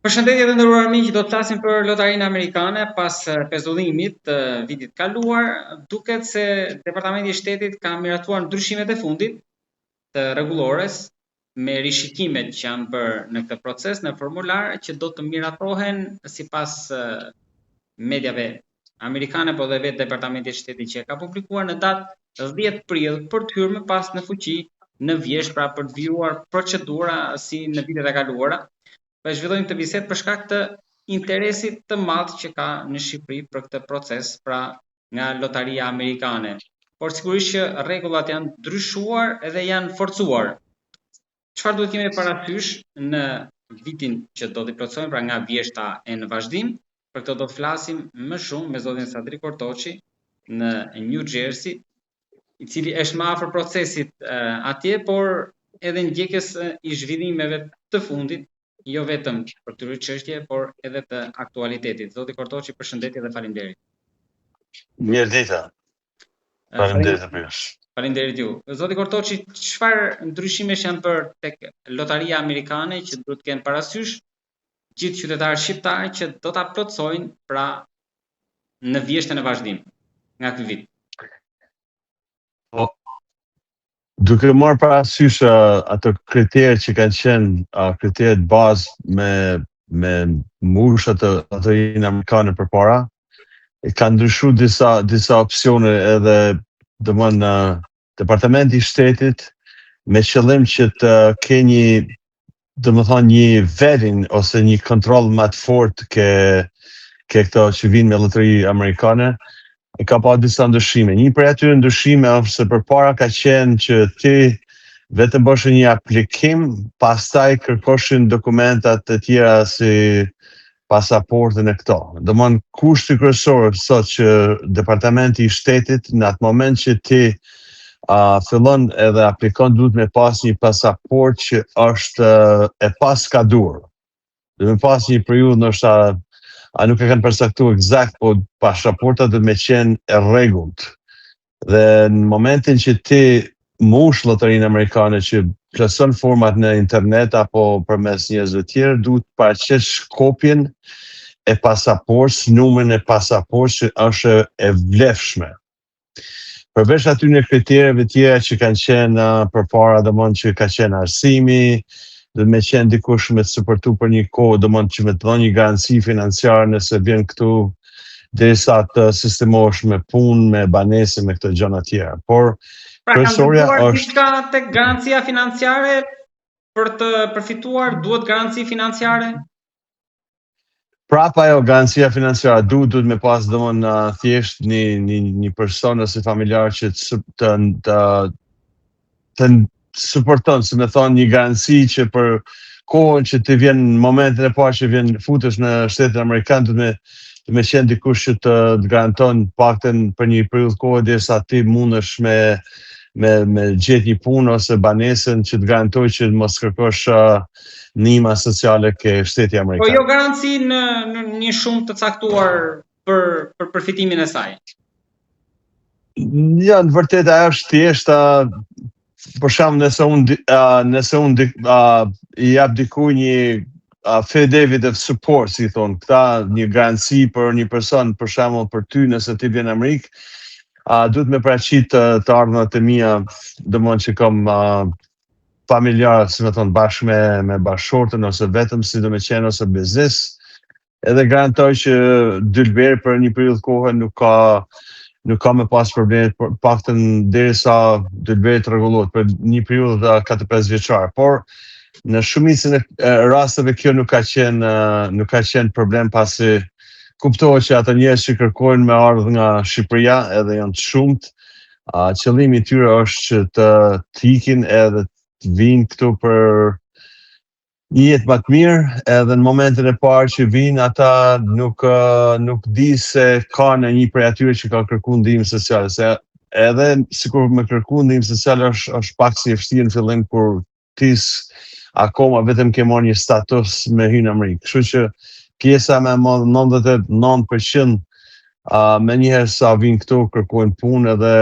Përshëndetje të nderuar miq, do të flasim për lotarinë amerikane pas pezullimit të vitit kaluar. Duket se Departamenti i Shtetit ka miratuar ndryshimet e fundit të rregullores me rishikimet që janë bërë në këtë proces në formular që do të miratohen sipas mediave amerikane, po dhe vetë Departamenti i Shtetit që e ka publikuar në datë 10 prill për të hyrë më pas në fuqi në vjesht, pra për të vijuar procedura si në vitet e kaluara. Po zhvillojmë këtë bisedë për shkak të interesit të madh që ka në Shqipëri për këtë proces, pra nga lotaria amerikane. Por sigurisht që rregullat janë ndryshuar edhe janë forcuar. Çfarë duhet kemi parasysh në vitin që do t'i plotësojmë, pra nga vjeshta e në vazhdim? Për këtë do të flasim më shumë me zotin Sadri Kortoçi në New Jersey, i cili është më afër procesit atje, por edhe ndjekës i zhvillimeve të fundit, jo vetëm për këtë çështje, por edhe të aktualitetit. Zoti Kortoçi, përshëndetje dhe faleminderit. Mirëdita. Faleminderit për ju. Faleminderit ju. Zoti Kortoçi, çfarë ndryshimesh janë bërë tek lotaria amerikane që duhet të kenë parasysh gjithë qytetarët shqiptarë që do ta plotësojnë pra në vjeshtën e vazhdim nga ky vit? Duke marrë parasysh ato kriteret që kanë qenë kriteret bazë me mushat të lotarinë amerikane përpara, kanë ndryshuar disa opsione edhe Departamenti i Shtetit me qëllim që të kenë një vetting ose një kontroll më të fortë ke këto që vinë me lotari amerikane. E ka pa disa ndryshime. Një për atyre ndryshime është se përpara ka qenë që ti vetëm bëshë një aplikim, pastaj kërkoshin dokumentat të tjera si pasaportën e këto. Domthon kushti kryesor sot që Departamenti i Shtetit në atë moment që ti fillon edhe aplikon duhet me pas një pasaport që është e paskaduar. Dhe me pas një periudhë ndoshta nuk e kanë përcaktuar eksakt, po pasaporta do me qenë e rregullt. Dhe në momentin që ti mush lotarinë amerikane që plotson format në internet apo përmes njerëzve të tjerë, duhet paraqesh kopjen e pasaportës, numrin e pasaportës që është e vlefshme. Përveç atyre kritereve tjera që kanë qenë përpara, domthonjë që ka qenë arsimi, dhe me qenë dikush me të suportu për një kohë, domthonjë që me të dhënë një garanci financiare nëse vjen këtu derisa të sistemosh me punë, me banese, me këto gjëra të tjera. Por kryesorja është diçka tek garancia financiare për të përfituar, duhet garanci financiare? Prapa ajo garancia financiare duhet me pas domthonjë thjesht një person ose familjar që të suporton, se me thonë një garanci që për kohën që të vjen në momentin e parë që vjen futesh në Shtetin Amerikan, të me qenë dikush që të garanton paktën për një periudhë kohë derisa ti mundesh me gjetë një punë ose banesën që të garantoj që mos kërkosh ndihma sociale ke Shteti Amerikan. Po jo garanci në një shumë të caktuar për përfitimin e saj. Ja, në vërtet ajo është thjesht për shembull nëse unë i jap dikujt një affidavit of support, si thonë, këta një garanci për një person, për shembull për ty nëse ti vjen në Amerikë, duhet me paraqit të ardhurat e mia, domthonjë që kam familjar, si me thonë, bashkë me bashkëshortën ose vetëm si do me qenë ose biznes, edhe garantoj që dylberi për një periudhë kohë nuk ka me pas probleme, paktën derisa dylberi të rregullohet për një periudhë 4-5 vjeçare. Por në shumicën e rasteve kjo nuk ka qenë problem, pasi kuptohet që ata njerëz që kërkojnë me ardhur nga Shqipëria edhe janë të shumtë, qëllimi i tyre është që të ikin edhe të vinë këtu për një jetë më të mirë, edhe në momentin e parë që vinë ata nuk di se ka në një prej atyre që ka kërkuar ndihmë sociale, se edhe sikur me kërkuar ndihmë sociale është pak si e vështirë në fillim kur ti akoma vetëm ke marrë një status me hyrje në Amerikë. Kështu që pjesa më e madhe, 99%, me njëherë sa vinë këtu kërkojnë punë edhe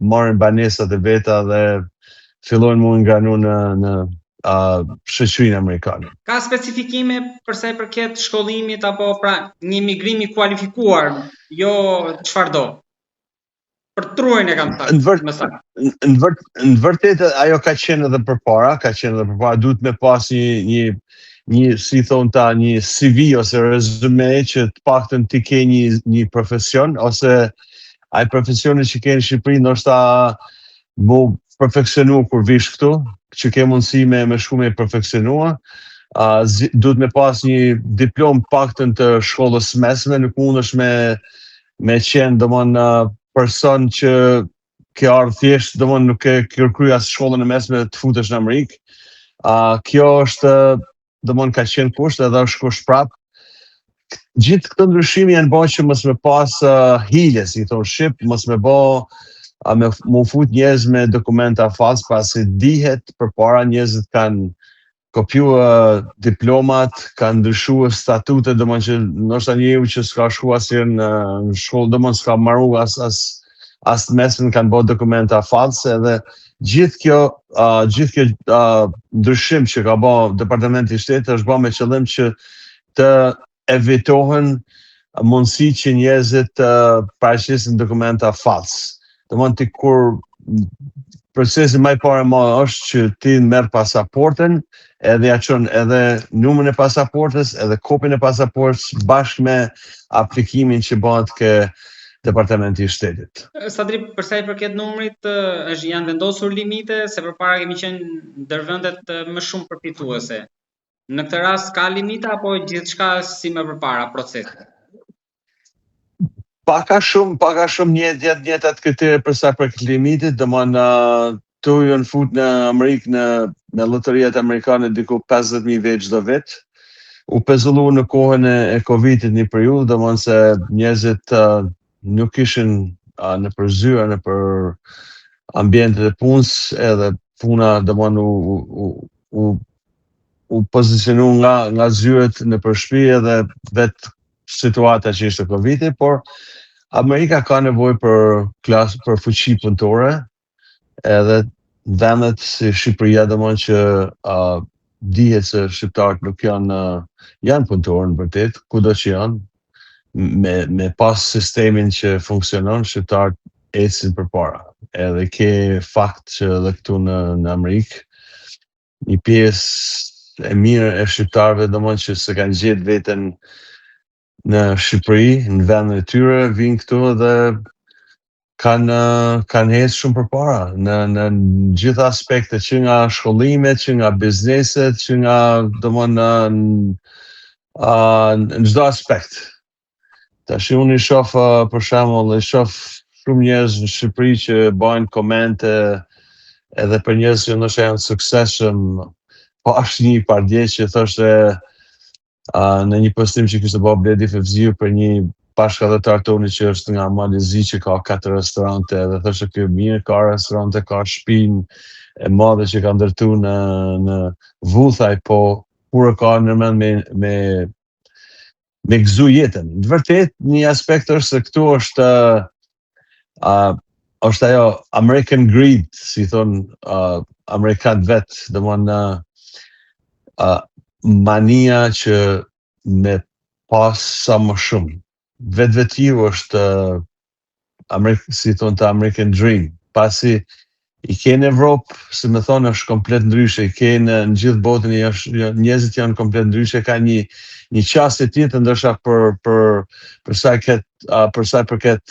marrin banesat e veta dhe fillojnë mu nganu në shoqërinë amerikane. Ka specifikime për sa i përket shkollimit apo pra një migrim i kualifikuar, jo çfarëdo. Për trurin e kam thënë. Në vërtetë ajo ka qenë edhe përpara, duhet me pas një si thon ta, një CV ose rezume që të paktën ti ke një profesion ose ai profesioni që ke në Shqipëri ndoshta mu perfekcionu kur vish këtu, që ke mundësi me shku me perfekcionua, duhet me pas një diplom paktën të shkollës mesme, nuk mundesh me qenë domon person që ke ardhur thjesht, domon nuk ke kërkuar as shkollën e mesme të futesh në Amerikë. Kjo është domon ka qenë kusht edhe është kusht prap. Gjithë këto ndryshime janë bërë që mos me pas hile, si thon shqip, mos me bë mu fut njerëz me dokumenta fals, pasi dihet përpara njerëzit kanë kopjuar diplomat, kanë ndryshuar statutet, domethënë që ndoshta njeriu që s'ka shkuar asnjëherë në shkollë, domethënë s'ka marrë as mesën, kanë bërë dokumenta false edhe gjithë kjo ndryshim që ka bërë Departamenti i Shtetit është bërë me qëllim që të evitohen mundësi që njerëzit paraqesin dokumenta false. Domethënë kur procesi më i parë është që ti merr pasaportën, edhe ja çon edhe numrin e pasaportës, edhe kopjen e pasaportës bashkë me aplikimin që bëhet ke Departamenti i Shtetit. Sadri, për sa i përket numrit, janë vendosur limite, se përpara kemi qenë ndër vendet më shumë përfituese. Në këtë rast ka limita apo gjithçka si më përpara procesit? Paka shumë njëtat kritere për sa për këtë limitit, domethënë tu janë fut në Amerikë me loteriat amerikane diku 50.000 veç çdo vit. U pezullu në kohën e Covidit një periudhë, domethënë se njerëzit nuk ishin në përzyra, në për ambientet e punës, edhe puna domethënë u pozicionu nga zyret në për shtëpi edhe vetë situata që ishte Covidi, por Amerika ka nevojë për fuqi punëtore, edhe vendet si Shqipëria domethënë që dihet se shqiptarët nuk janë punëtorë në vërtet, kudo që janë, me pas sistemin që funksionon, shqiptarët ecin përpara. Edhe ke fakt që edhe këtu në Amerikë, një pjesë e mirë e shqiptarëve domethënë që se kanë gjetë veten në Shqipëri, në vendin e tyre, vinë këtu dhe kanë ecë shumë përpara në gjitha aspektet, që nga shkollimet, që nga bizneset, që nga domethënë në çdo aspekt. Tash unë i shoh për shembull, shumë njerëz në Shqipëri që bajnë komente edhe për njerëz që ndoshta janë suksesshëm, po është një pardje që thoshte në një postim që kishte bërë Bledi Fevziu për një bashkëdhetar toni që është nga Malizi, që ka 4 restorante, dhe thoshte ky mirë, ka restorante, ka shtëpinë e madhe që ka ndërtu në Vuthaj, po kur ka nërmend me gëzu jetën. Në vërtet, një aspekt është se këtu është ajo American greed, si thon Amerikanët vetë, domethënë mania që me pas sa më shumë. Vetvetiu është si thon ta American dream. Pasi i ke në Evropë, si më thonë, është komplet ndryshe, i ke në gjithë botën, njerëzit janë komplet ndryshe, ka një qasje tjetër ndoshta për sa përket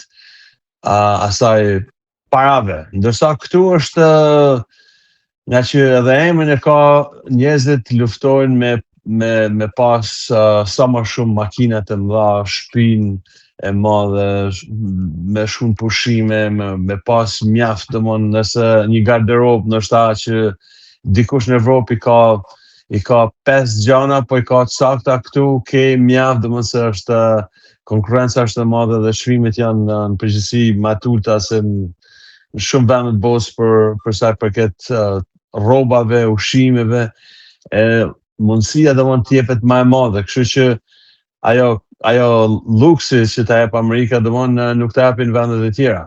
asaj parave. Ndërsa këtu është nga që edhe emrin e ka, njerëzit luftojnë me pas sa më shumë makina të mëdha, shtëpinë e madhe, me shumë pushime, me pas mjaft, domethënë nëse një garderobë ndoshta që dikush në Evropë i ka 5 gjana, po i ka të sakta, këtu ke mjaft, domethënë se është konkurrenca është e madhe dhe çmimet janë në përgjithësi më të ulta se në shumë vende të botës për sa përket rrobave, ushqimeve, mundësia domethënë të jepet më e madhe, kështu që ajo luksi që ta jep Amerika domethënë nuk ta japin vendet e tjera.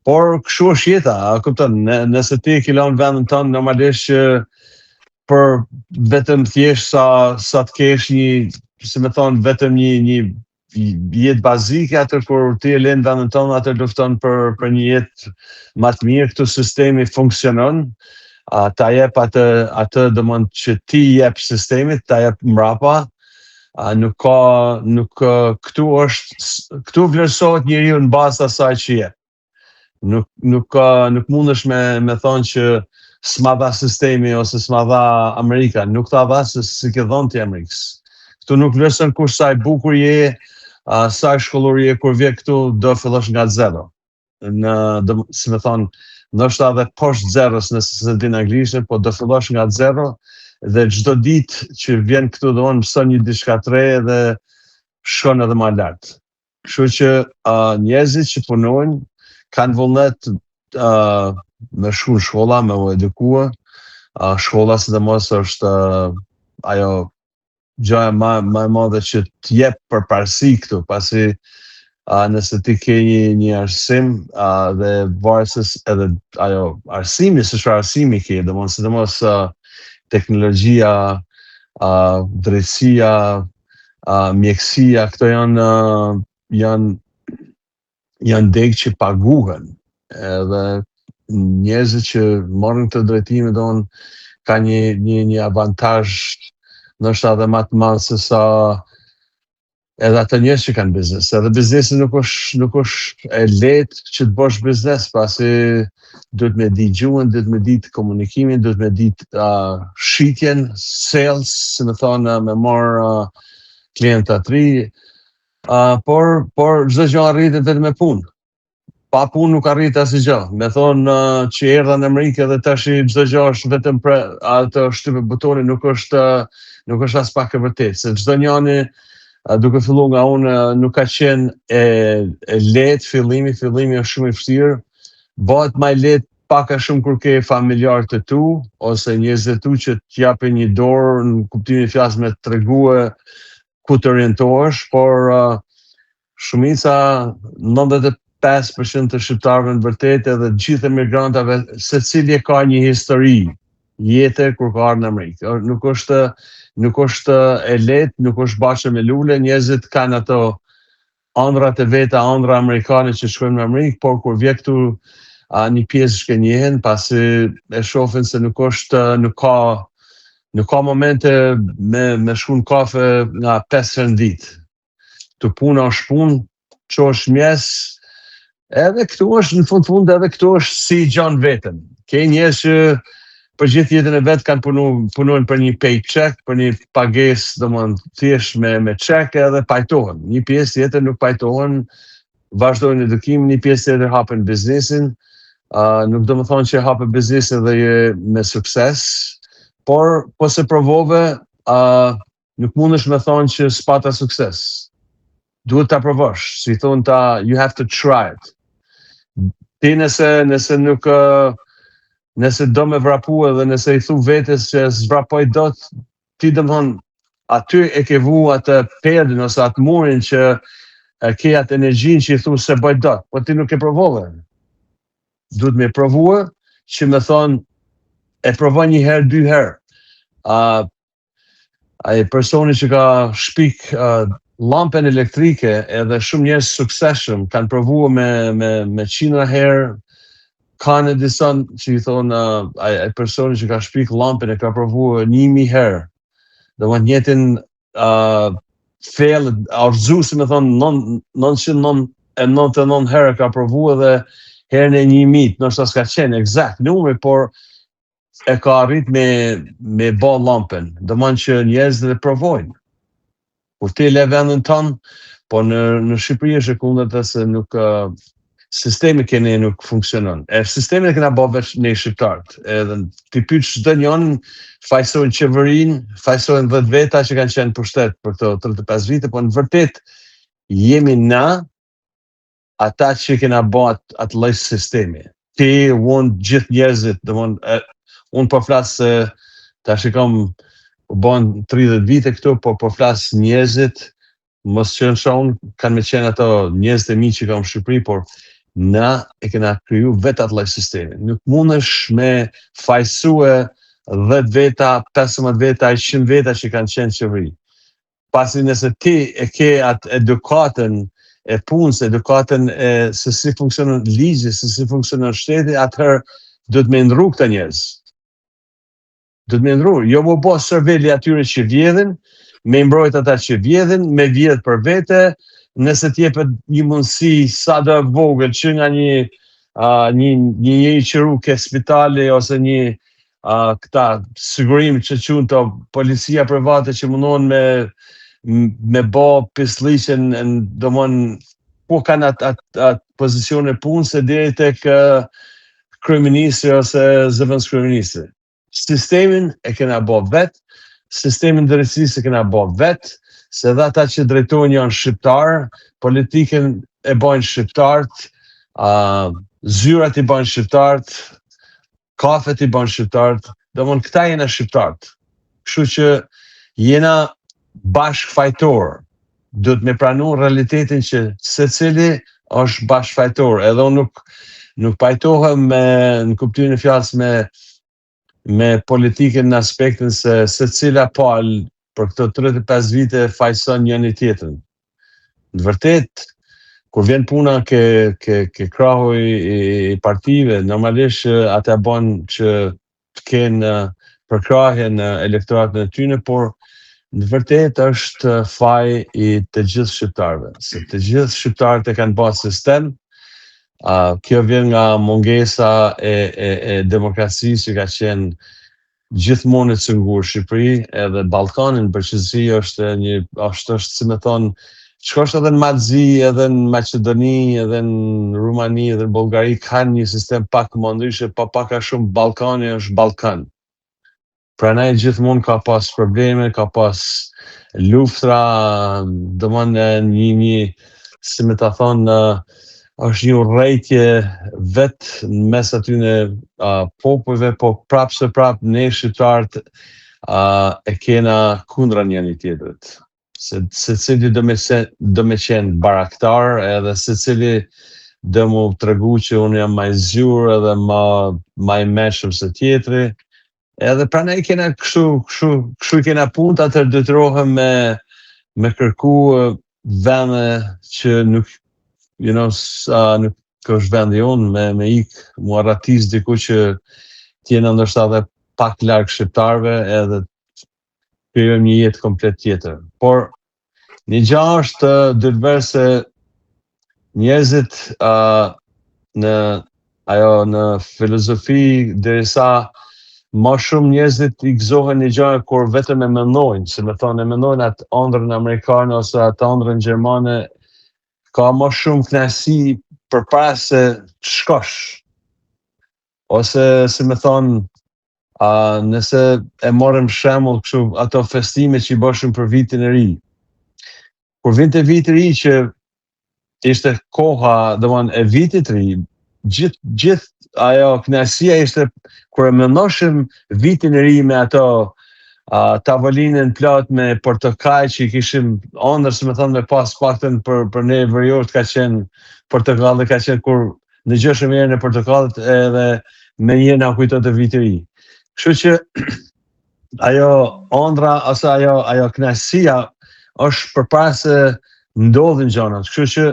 Por kështu është jeta, a kupton, nëse ti ke lënë vendin tonë, normalisht që për vetëm thjesht sa të kesh vetëm një jetë bazike, atër kur ti e lën vendin tonë, atër lufton për një jetë më të mirë. Këtu sistemi funksionon, ta jep atë domon që ti jep sistemit, ta jep mrapa. Këtu vlerësohet njeriu në bazë të asaj që jep. Nuk mundesh me thonë që s'ma dha sistemi ose s'ma dha Amerika, nuk ta dha se si ke dhënë ti Amerikës. Këtu nuk vlerëson kush sa i bukur je, sa shkollor je, kur vje këtu do fillosh nga zero. Si me thonë, ndoshta edhe poshtë zeros nëse se din anglisht, po do fillosh nga zero dhe çdo ditë që vjen këtu mëson një diçka të re dhe shkon edhe më lart. Kështu që njerëzit që punojnë kanë vullnet me shku në shkolla, me u edukua. Shkolla sidomos është ajo gjaja më e madhe që të jep përparësi këtu, pasi nëse ti ke një arsim dhe varet edhe ajo arsimi, se çfarë arsimi ke, sidomos teknologjia, drejtësia, mjekësia, këto janë degë që paguhen, edhe njerëzit që marrin këtë drejtime ka një avantazh ndoshta edhe më të madh se sa edhe ata njerëz që kanë biznes. Edhe biznesi nuk është e lehtë që të bësh biznes, pasi duhet me di gjuhën, duhet me di komunikimin, duhet me di shitjen, sales, si me thonë, me marr klienta të ri, por çdo gjë arritet vetëm me punë. Pa punë nuk arrit asgjë. Me thonë që erdha në Amerikë dhe tash çdo gjë është vetëm për atë shtypë butonin, nuk është as pak e vërtetë, se çdo njëri duke filluar nga unë nuk ka qenë e lehtë fillimi është shumë i vështirë. Bëhet më lehtë pak a shumë kur ke familjar të tu ose njerëz të tu që të japin një dorë në kuptimin e fjalës me tregue ku të orientohesh, por shumica 95% të shqiptarëve në vërtet edhe gjithë emigrantave, secili ka një histori jete kur ka ardhur në Amerikë. Nuk është e lehtë, nuk është bashkë me lule, njerëzit kanë ato ëndrat e veta, ëndra amerikane që shkojnë në Amerikë, por kur vjen këtu një pjesë shkënjehen, pasi e shohin se nuk ka momente me shku në kafe nga 5 herë në ditë. Të puna është punë, çosh mjes, edhe këtu është në fund edhe këtu është si gjan vetën. Ke njerëz që për gjithë jetën e vetë kanë punojnë për një paycheck, për një pagesë, thjesht me çek edhe pajtohen. Një pjesë tjetër nuk pajtohen, vazhdojnë edukimin, një pjesë tjetër hapen biznesin. Nuk do më thonë që hapen biznesin dhe je me sukses, por po se provove, nuk mundesh me thonë që s'pata sukses. Duhet ta provosh, si thonë ta, you have to try it. Ti nëse do me vrapu edhe nëse i thu vetes që s'vrapoj dot, ti do më thonë, aty e ke vu atë perdin ose atë murin që ke atë energjin që i thu se bëj dot, po ti nuk e provove. Duhet me provue që me thonë, e provoj një herë, 2 herë. Ai personi që ka shpik lampen elektrike edhe shumë njerëz suksesshëm kanë provuar me qindra herë. Kanë disa që i thonë ai personi që ka shpik lampen e ka provuar 1000 herë. Do të njëjtin fail arzu, si me thonë 999 herë ka provuar dhe herën e 1000, ndoshta s'ka qenë eksakt numri, por e ka arrit me bë lampen. Do të thonë që njerëzit e provojnë. Kur ti le vendin ton, po në Shqipëri është e kundërta se nuk sistemi kene nuk funksionon. Sistemi e kena bërë veç ne shqiptarët. Edhe ti pyet çdo njërin, fajsojnë qeverinë, fajsojnë 10 veta që kanë qenë pushtet për këto 35 vite, po në vërtet jemi na ata që kena bërë atë lloj sistemi. Ti, unë, gjithë njerëzit, unë po flas se tash kam bën 30 vite këtu, po flas njerëzit, mos qenë shonë, kanë me qenë ato njerëzit e mi që kam në Shqipëri, por na e kena kriju vetë atë lloj sistemi. Nuk mundesh me fajsue 10 veta, 15 veta, 100 veta që kanë qenë qeveri. Pasi nëse ti e ke atë edukatën e punës, edukatën e se si funksionon ligji, se si funksionon shteti, atëherë do të me ndru këta njerëz. Do të me ndru. Jo më bo sërveli atyre që vjedhin, me mbrojt ata që vjedhin, me vjedh për vete, nëse t'jepet një mundësi sa do vogël që nga një qëru ke spitali ose një këta sigurim që qunë të policia private që mundon me bo pisliqen, domon po kanë atë pozicione punë se deri tek kryeministri ose zëvendës kryeministri. Sistemin e kena bo vetë, sistemin drejtësisë e kena bo vetë, se dhe ata që drejtojnë janë shqiptarë, politikën e bojnë shqiptarët, zyrat i bojnë shqiptarët, kafet i bojnë shqiptarët, domon këta jena shqiptarët. Kështu që jena bashkëfajtor, do të me pranu realitetin që secili është bashkëfajtor, edhe unë nuk pajtohem në kuptimin e fjalës me politikën në aspektin se secila palë për këto 35 vite fajson njëri tjetrën. Në vërtet, kur vjen puna ke krahu i partive, normalisht ata bën që të kenë përkrahje në elektoratën e tyre, por në vërtet është faj i të gjithë shqiptarëve. Se të gjithë shqiptarët e kanë bërë sistem, kjo vjen nga mungesa e demokracisë që ka qenë gjithmonë e cënguar Shqipëri, edhe Ballkani në përgjithësi është si me thonë, shkosh edhe në Malzi, edhe në Maqedoni, edhe në Rumani, edhe në Bullgari, kanë një sistem pak më ndryshe, pa pak a shumë Ballkani është Ballkan. Pranaj gjithmonë ka pas probleme, ka pas luftra, domon një si me ta thonë, është një urrejtje vetë në mes aty në popujve, po prapë ne shqiptarët e kena kundra njëri tjetrit. Se cili do me qenë baraktar, edhe se cili do mu të regu që unë jam ma i zgjur edhe ma i meshëm se tjetri. Edhe pra ne kena kështu kena punë, atër detyrohem me kërku vende që nuk është vendi unë me ikë mua ratis diku që tjena ndoshta dhe pak larg shqiptarve edhe krijojmë një jetë komplet tjetër. Por një gjë është dytëverë se njerëzit në filozofi derisa më shumë njerëzit i gëzohen një gjë kur vetëm e mendojnë, se me thonë e mendojnë atë ëndrrën amerikane ose atë ëndrrën gjermane, ka më shumë kënaqësi përpara se të shkosh. Ose, si me thonë, nëse e morëm shembull kështu ato festime që i bëshëm për vitin e ri. Kur vinte viti i ri që ishte koha, domethënë e vitit të ri, gjithë ajo kënaqësia ishte kur e mendoshim vitin e ri me ato tavolinën plot me portokall që i kishim ëndër, si me thonë, me pas paktën për ne verior ka qenë portokall, ka qenë kur në gjëshëm herën e portokallit edhe me një na kujtonte viti i ri. Kështu që ajo ëndra ose ajo kënaqësia është përpara se ndodhin gjërat. Kështu që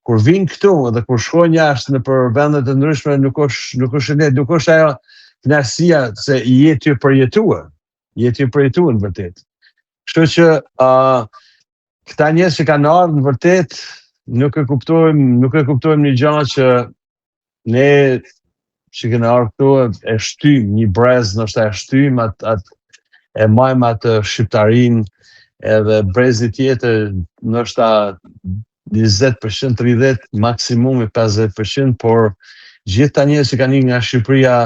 kur vin këtu dhe kur shkojnë jashtë në për vende të ndryshme nuk është ajo kënaqësia se je ty përjetuar. Je ty përjetuar në vërtet. Kështu që këta njerëz që kanë ardhur në vërtet nuk e kuptojmë një gjë që ne që kena ardhur këtu e shtym një brez, ndoshta e shtym e majmë atë shqiptarin, edhe brezi tjetër ndoshta 20%, 30%, maksimumi 50%, por gjithë ta njerëz që kanë ikur nga Shqipëria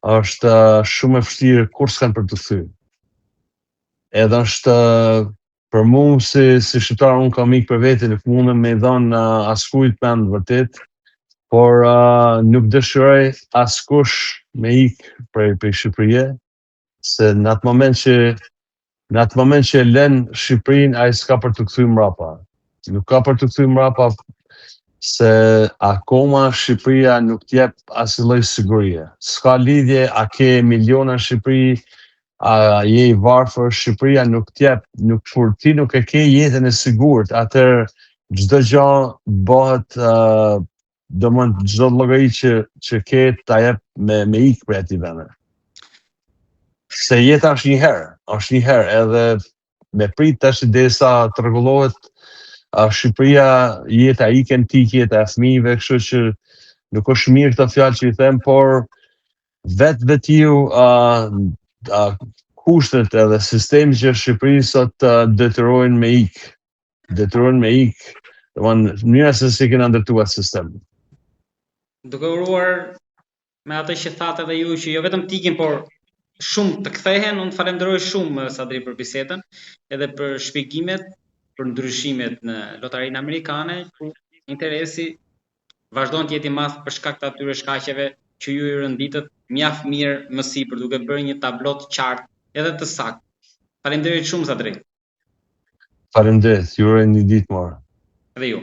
është shumë e vështirë kur s'kan për të thyer. Edhe është për mua si shqiptar, unë kam ikë për vete, nuk mundem me i dhënë askujt mend vërtet, por nuk dëshiroj askush me ikë prej Shqipërie, se në atë moment që lën Shqipërinë, ai s'ka për të kthyer mbrapa. Nuk ka për të kthyer mbrapa se akoma Shqipëria nuk t'jep asnjë lloj sigurie. S'ka lidhje a ke miliona në Shqipëri, a je i varfër, Shqipëria nuk t'jep, kur ti nuk e ke jetën e sigurt, atëherë çdo gjë bëhet domthon çdo llogari që ke ta jep me ik për aty vende. Se jeta është një herë edhe me prit tash derisa të rregullohet Shqipëria, jeta iken tik, jeta e fëmijëve, kështu që nuk është mirë këtë fjalë që i them, por vetiu kushtet edhe sistemi që Shqipëri sot detyrojnë me ik. Domthon mënyra se si kena ndërtuar sistemin. Duke uruar me atë që thatë edhe ju që jo vetëm tikin, por shumë të kthehen, unë falenderoj shumë Sadri për bisedën, edhe për shpjegimet, për ndryshimet në lotarinë amerikane, ku interesi vazhdon të jetë i madh për shkak të atyre shkaqeve që ju i rënditët mjaft mirë më sipër, duke bërë një tablo të qartë edhe të saktë. Faleminderit shumë Sadri. Faleminderit, ju uroj një ditë mirë. Edhe ju.